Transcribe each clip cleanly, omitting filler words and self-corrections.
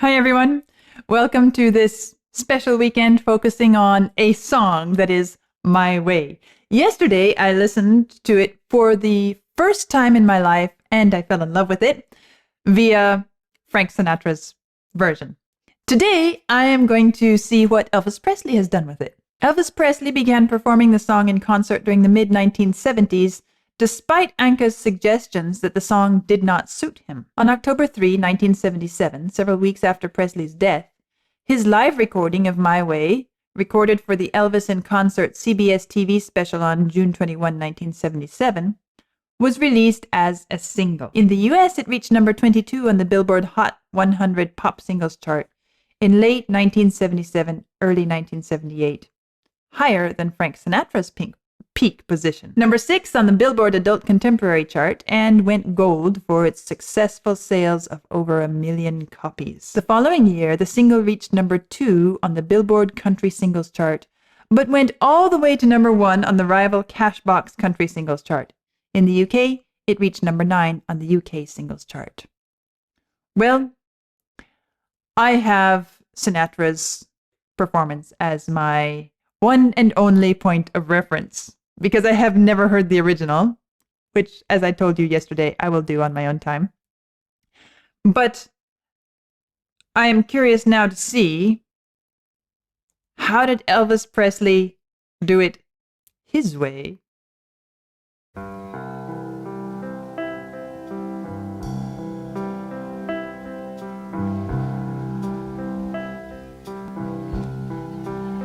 Hi, everyone. Welcome to this special weekend focusing on a song that is My Way. Yesterday, I listened to it for the first time in my life, and I fell in love with it via Frank Sinatra's version. Today, I am going to see what Elvis Presley has done with it. Elvis Presley began performing the song in concert during the mid-1970s, despite Anka's suggestions that the song did not suit him. On October 3, 1977, several weeks after Presley's death, his live recording of My Way, recorded for the Elvis in Concert CBS TV special on June 21, 1977, was released as a single. In the US, it reached number 22 on the Billboard Hot 100 Pop Singles chart in late 1977, early 1978, higher than Frank Sinatra's peak position. Number 6 on the Billboard Adult Contemporary chart, and went gold for its successful sales of over 1 million copies. The following year, the single reached number 2 on the Billboard Country Singles chart, but went all the way to number 1 on the rival Cashbox Country Singles chart. In the UK, it reached number 9 on the UK Singles chart. Well, I have Sinatra's performance as my one and only point of reference, because I have never heard the original, which, as I told you yesterday, I will do on my own time. But I am curious now to see, how did Elvis Presley do it his way?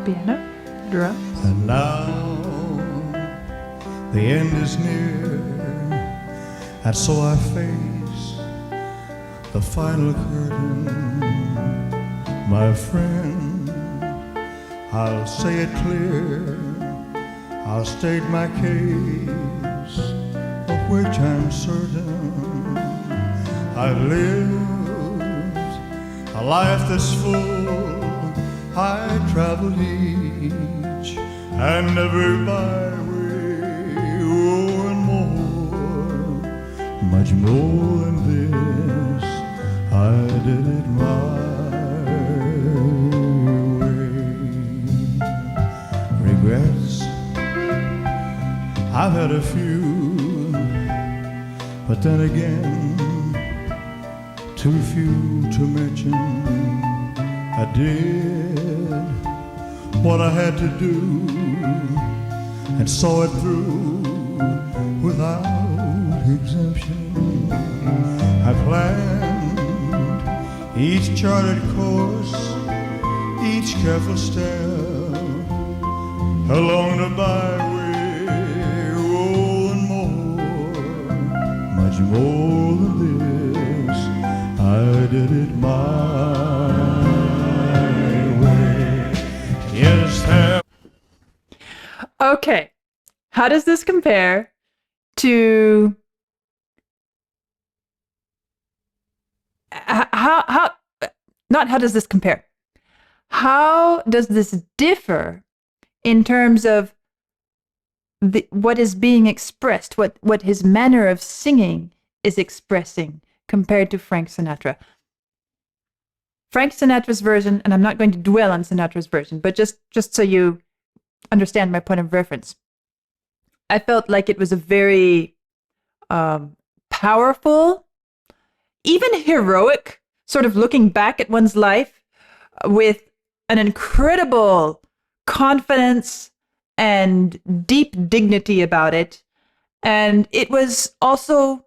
Piano, drums. And now the end is near, and so I face the final curtain. My friend, I'll say it clear, I'll state my case, of which I'm certain. I've lived a life that's full, I traveled each and every byway, oh, and more, much more than this, I did it my way. Regrets, I've had a few, but then again, too few to mention. I did what I had to do and saw it through without exemption. I planned each charted course, each careful step along the byway, oh, and more, much more than this, I did it my Okay, how does this compare to how does this compare? How does this differ in terms of what is being expressed, what his manner of singing is expressing compared to Frank Sinatra? Frank Sinatra's version, and I'm not going to dwell on Sinatra's version, but just so you understand my point of reference, I felt like it was a very powerful, even heroic, sort of looking back at one's life with an incredible confidence and deep dignity about it. And it was also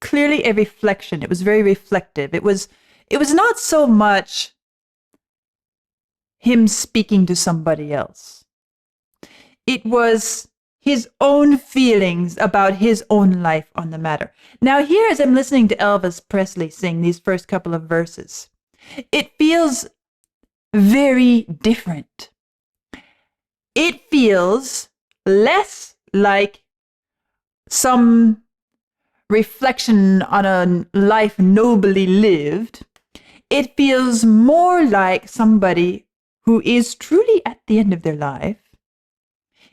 clearly a reflection. It was very reflective. It was not so much him speaking to somebody else. It was his own feelings about his own life on the matter. Now, here, as I'm listening to Elvis Presley sing these first couple of verses, it feels very different. It feels less like some reflection on a life nobly lived. It feels more like somebody who is truly at the end of their life.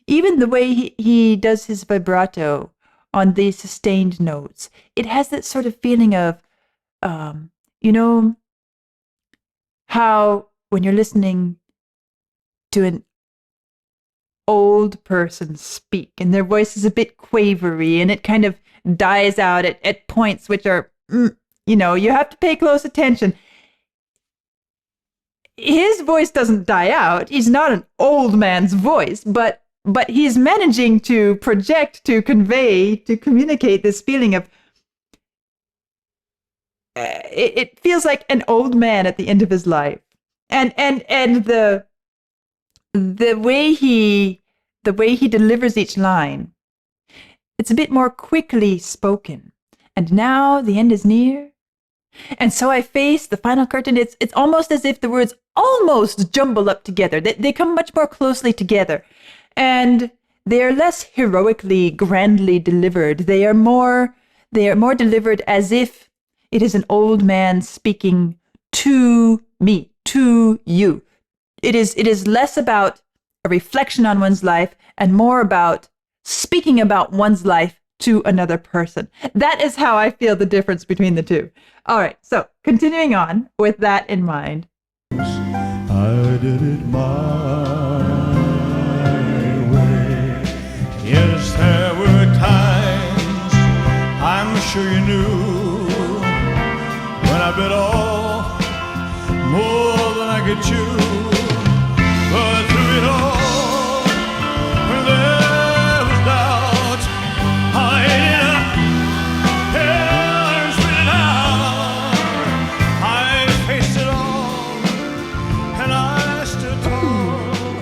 Even the way he does his vibrato on these sustained notes, it has that sort of feeling of, how when you're listening to an old person speak and their voice is a bit quavery and it kind of dies out at points which are, you have to pay close attention. His voice doesn't die out. He's not an old man's voice, but he's managing to project, to convey, to communicate this feeling of, it feels like an old man at the end of his life. And the way he delivers each line, it's a bit more quickly spoken. And now the end is near. And so I face the final curtain. It's almost as if the words almost jumble up together. They come much more closely together. And they are less heroically, grandly delivered. They are more delivered as if it is an old man speaking to me, to you. It is less about a reflection on one's life and more about speaking about one's life to another person. That is how I feel the difference between the two. All right, so continuing on with that in mind. I did it my way. Yes, there were times, I'm sure you knew, when I bit off more than I could chew. But through it all, when there was doubt, I ate it up, and spit it out. I faced it all, and I stood tall,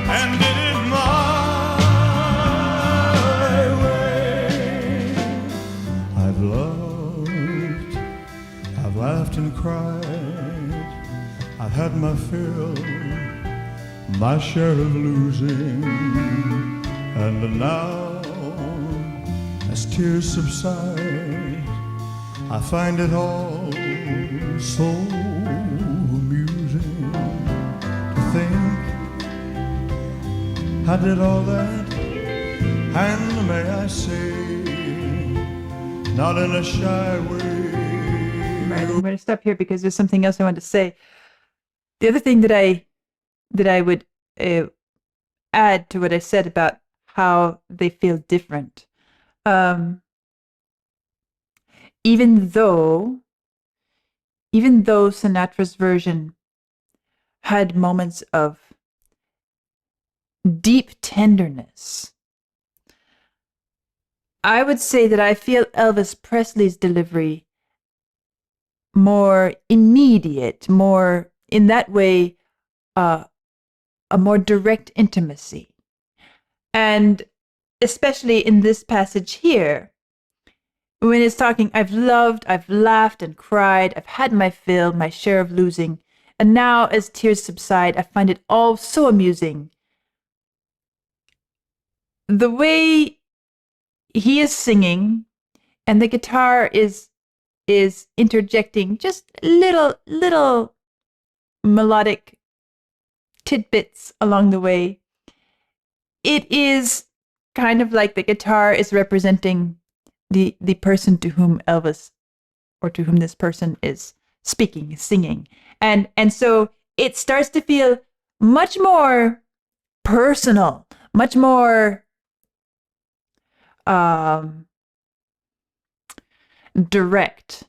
and did it my way. I've loved, I've laughed and cried, I've had my fill, my share of losing, and now, as tears subside, I find it all so amusing to think I did all that, and may I say, not in a shy way. Right, I'm going to stop here because there's something else I want to say. The other thing that I would add to what I said about how they feel different, even though Sinatra's version had moments of deep tenderness, I would say that I feel Elvis Presley's delivery more immediate, more in that way, a more direct intimacy. And especially in this passage here, when it's talking, I've loved, I've laughed and cried, I've had my fill, my share of losing, and now as tears subside, I find it all so amusing. The way he is singing and the guitar is interjecting just little melodic tidbits along the way. It is kind of like the guitar is representing the person to whom Elvis, or to whom this person is speaking, singing. And so it starts to feel much more personal, much more direct.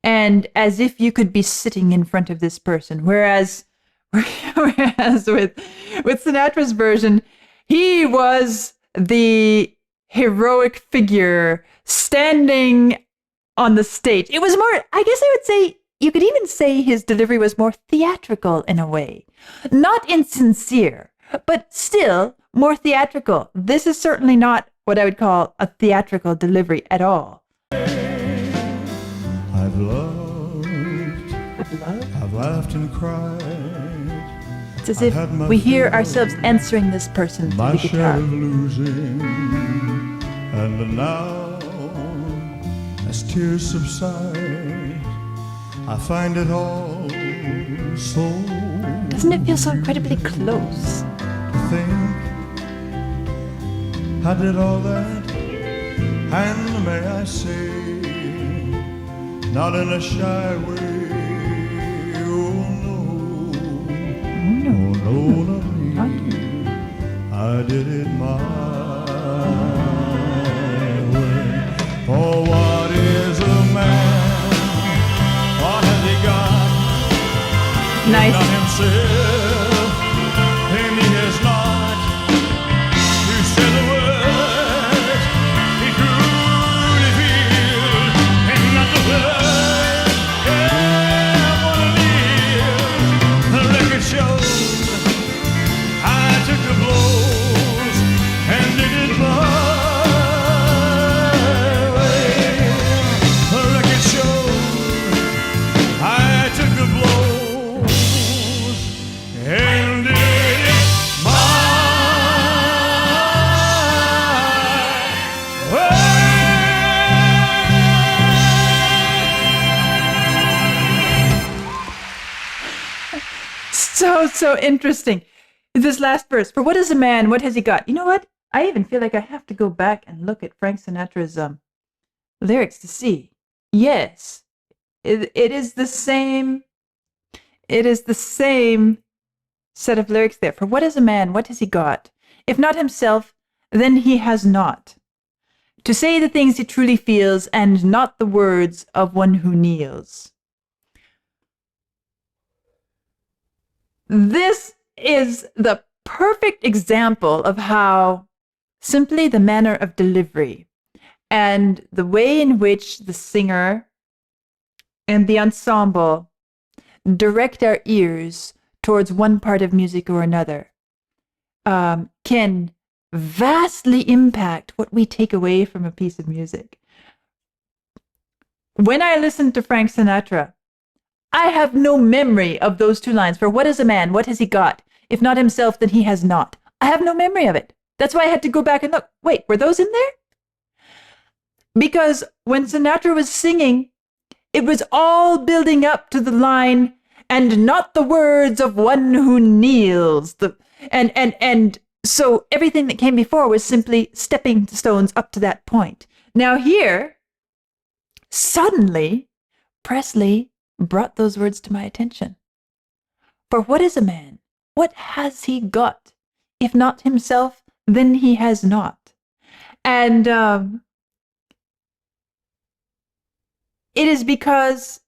And as if you could be sitting in front of this person. Whereas with Sinatra's version, he was the heroic figure standing on the stage. It was more, I guess I would say, you could even say his delivery was more theatrical in a way. Not insincere, but still more theatrical. This is certainly not what I would call a theatrical delivery at all. I've loved, I've laughed and cried. It's as if we hear ourselves answering this person through the guitar. Of losing, and now, as tears subside, I find it all so. Doesn't it feel so incredibly close? To think I did all that, and may I say, not in a shy way. no, not me. I did it my way. For what is a man? What has he got? Nice. Not himself, and he has not. You said the words he truly feels, and not the words. Yeah, what it is. The record shows I took the blows and did it my way. The record shows I took the blows and did it my way. So interesting. This last verse. For what is a man? What has he got? You know what? I even feel like I have to go back and look at Frank Sinatra's lyrics to see. Yes, it is the same. It is the same set of lyrics there. For what is a man? What has he got? If not himself, then he has not. To say the things he truly feels, and not the words of one who kneels. This is the perfect example of how simply the manner of delivery and the way in which the singer and the ensemble direct our ears towards one part of music or another can vastly impact what we take away from a piece of music. When I listen to Frank Sinatra, I have no memory of those two lines. For what is a man? What has he got? If not himself, then he has not. I have no memory of it. That's why I had to go back and look. Wait, were those in there? Because when Sinatra was singing, it was all building up to the line, and not the words of one who kneels. And so everything that came before was simply stepping stones up to that point. Now here, suddenly, Presley brought those words to my attention. For what is a man? What has he got? If not himself, then he has not. And it is because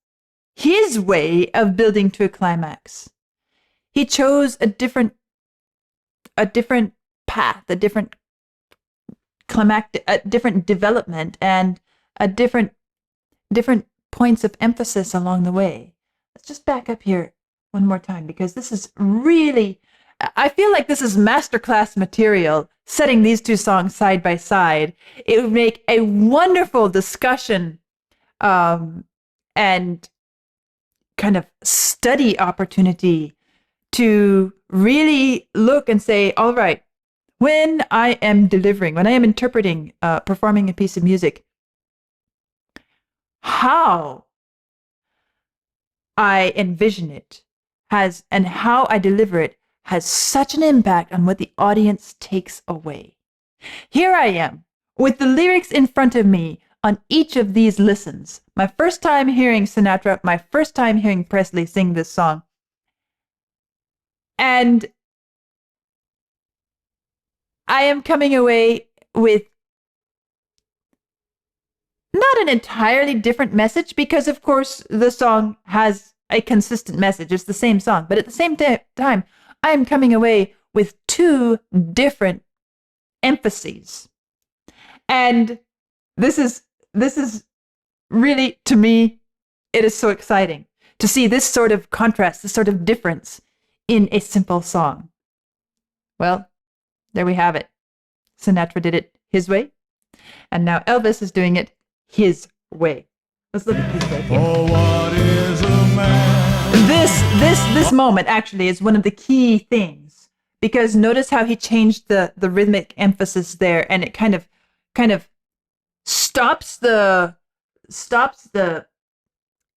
his way of building to a climax, he chose a different path, a different climactic, a different development, and a different points of emphasis along the way. Let's just back up here one more time, because this is really, I feel like this is masterclass material, setting these two songs side by side. It would make a wonderful discussion and kind of study opportunity to really look and say, all right, when I am delivering, when I am interpreting, performing a piece of music, how I envision it has, and how I deliver it has such an impact on what the audience takes away. Here I am with the lyrics in front of me on each of these listens. My first time hearing Sinatra, my first time hearing Presley sing this song. And I am coming away with not an entirely different message, because of course the song has a consistent message. It's the same song, but at the same time, I am coming away with two different emphases. And this is really, to me, it is so exciting to see this sort of contrast, this sort of difference in a simple song. Well, there we have it. Sinatra did it his way, and now Elvis is doing it his way. Let's look at his way here. Oh, what is a man? This moment actually is one of the key things, because notice how he changed the rhythmic emphasis there, and it kind of stops the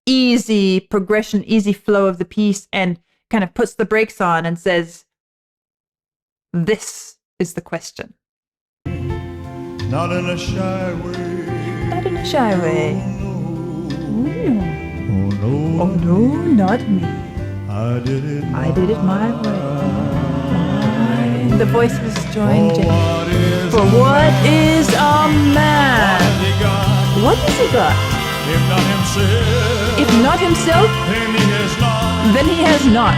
easy progression, easy flow of the piece, and kind of puts the brakes on and says, this is the question. Not in a shy way. Not in a shy way. Oh no, Oh no, not me. I I did it I did it my way. The voice was joined in. For what is a man? What has he got? If not himself, then he has not.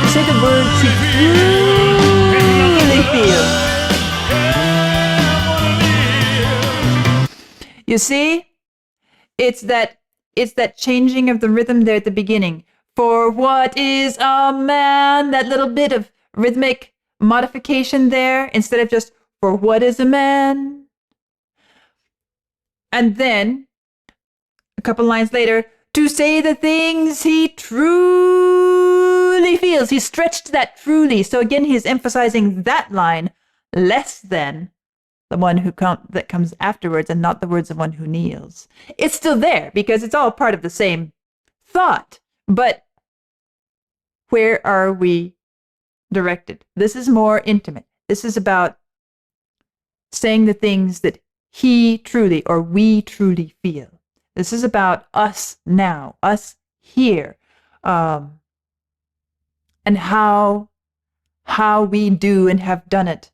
To say the words he truly feels. You see, it's that changing of the rhythm there at the beginning. For what is a man? That little bit of rhythmic modification there, instead of just for what is a man? And then, a couple lines later, to say the things he truly feels. He stretched that truly. So again, he's emphasizing that line less than the one that comes afterwards, and not the words of one who kneels. It's still there because it's all part of the same thought. But where are we directed? This is more intimate. This is about saying the things that he truly or we truly feel. This is about us now, us here, and how we do and have done it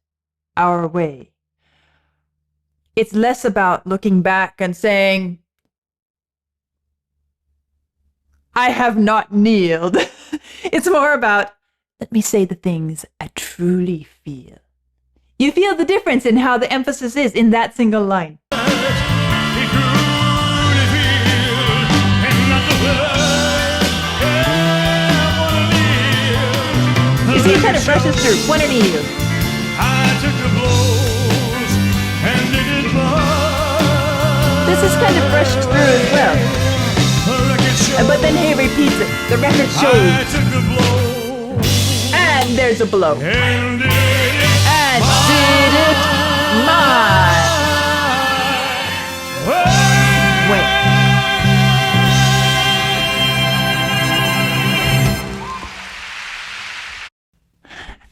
our way. It's less about looking back and saying, I have not kneeled. It's more about, let me say the things I truly feel. You feel the difference in how the emphasis is in that single line. You see, it kind of brushes through. One and you. This is kind of brushed through as well. But then he repeats it. The record shows. And there's a blow. And did it my way.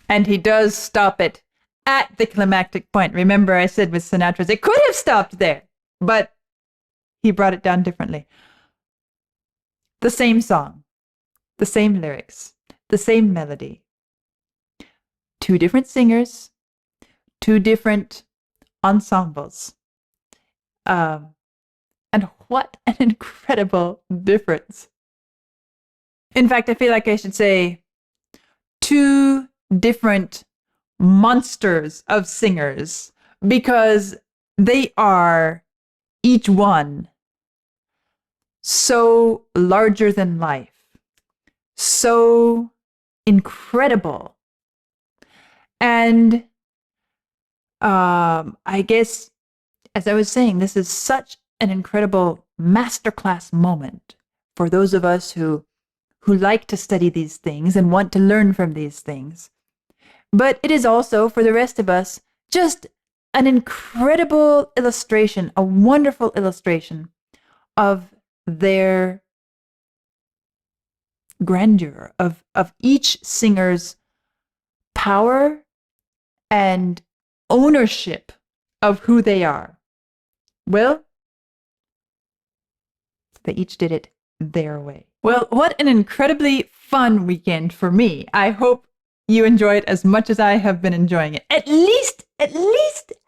And he does stop it at the climactic point. Remember, I said with Sinatra's, it could have stopped there, but he brought it down differently. The same song, the same lyrics, the same melody. Two different singers, two different ensembles. And what an incredible difference. In fact, I feel like I should say two different monsters of singers, because they are each one so larger than life, so incredible. And I guess, as I was saying, this is such an incredible masterclass moment for those of us who like to study these things and want to learn from these things. But it is also, for the rest of us, just an incredible illustration, a wonderful illustration of their grandeur, of each singer's power and ownership of who they are. Well, they each did it their way. Well, what an incredibly fun weekend for me. I hope you enjoy it as much as I have been enjoying it. At least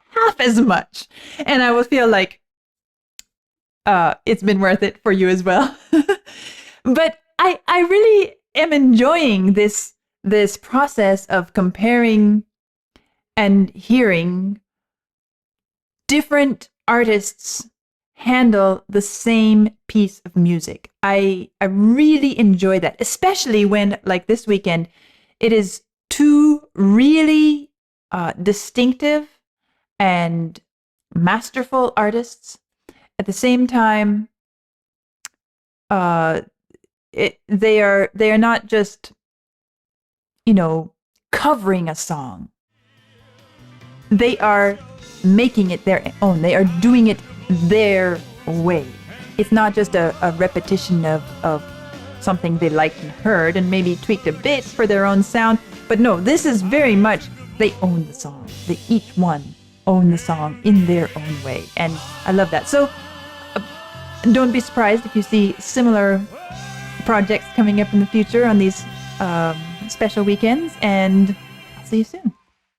half as much. And I will feel like it's been worth it for you as well. But I really am enjoying this process of comparing and hearing different artists handle the same piece of music. I really enjoy that, especially when, like this weekend, it is two really distinctive and masterful artists. At the same time, they are not just, covering a song. They are making it their own. They are doing it their way. It's not just a repetition of something they liked and heard and maybe tweaked a bit for their own sound. But no, this is very much, they own the song. They each one own the song in their own way. And I love that. So don't be surprised if you see similar projects coming up in the future on these special weekends, and I'll see you soon.